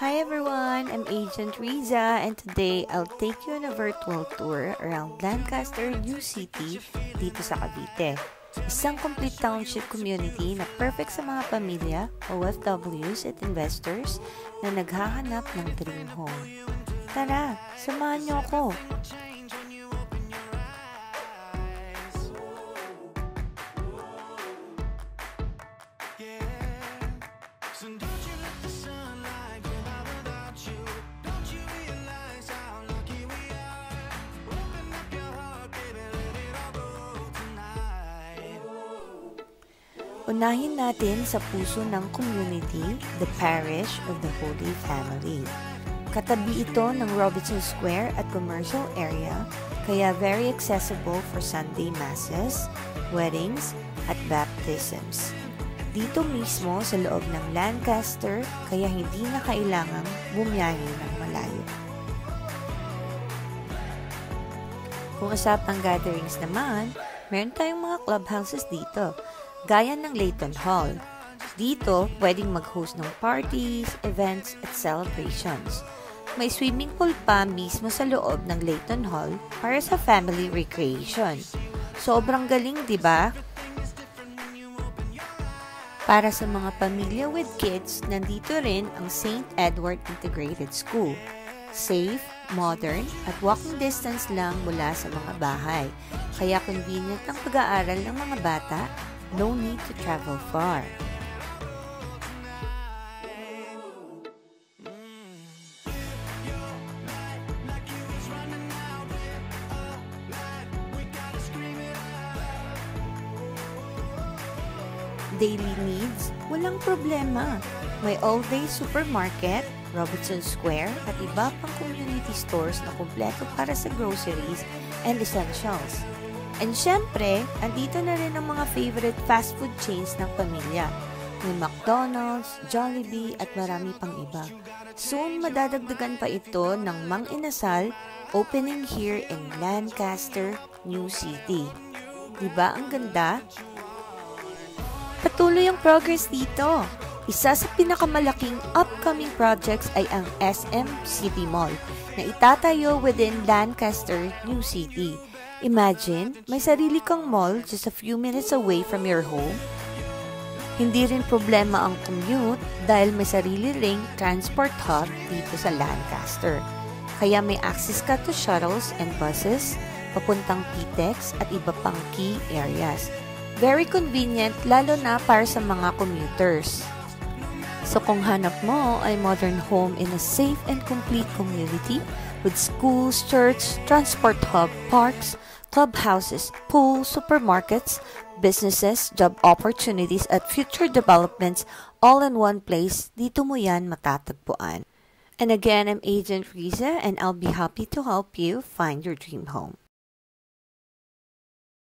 Hi everyone, I'm Agent Riza and today I'll take you on a virtual tour around Lancaster, New City dito sa Cavite. Isang complete township community na perfect sa mga pamilya, OFWs at investors na naghahanap ng dream home. Tara, samahan niyo ako! Unahin natin sa puso ng community, the Parish of the Holy Family. Katabi ito ng Robinson Square at commercial area, kaya very accessible for Sunday masses, weddings, at baptisms. Dito mismo sa loob ng Lancaster, kaya hindi na kailangang bumiyahe ng malayo. Kung usapang gatherings naman, meron tayong mga clubhouses dito, gaya ng Layton Hall. Dito, pwedeng mag-host ng parties, events, at celebrations. May swimming pool pa mismo sa loob ng Layton Hall para sa family recreation. Sobrang galing, di ba? Para sa mga pamilya with kids, nandito rin ang St. Edward Integrated School. Safe, modern, at walking distance lang mula sa mga bahay. Kaya convenient ang pag-aaral ng mga bata. No need to travel far. Daily needs, walang problema. May all-day supermarket, Robinson Square, at iba pang community stores na kumpleto para sa groceries and essentials. And syempre, andito na rin ang mga favorite fast food chains ng pamilya. May McDonald's, Jollibee, at marami pang iba. Soon, madadagdagan pa ito ng Mang Inasal opening here in Lancaster, New City. Diba ang ganda? Patuloy ang progress dito. Isa sa pinakamalaking upcoming projects ay ang SM City Mall na itatayo within Lancaster, New City. Imagine, may sarili kang mall just a few minutes away from your home. Hindi rin problema ang commute dahil may sarili ring transport hub dito sa Lancaster. Kaya may access ka to shuttles and buses, papuntang PTEX at iba pang key areas. Very convenient lalo na para sa mga commuters. So kung hanap mo ay modern home in a safe and complete community with schools, church, transport hub, parks, clubhouses, pools, supermarkets, businesses, job opportunities, at future developments all in one place, dito mo yan matatagpuan. And again, I'm Agent Riza and I'll be happy to help you find your dream home.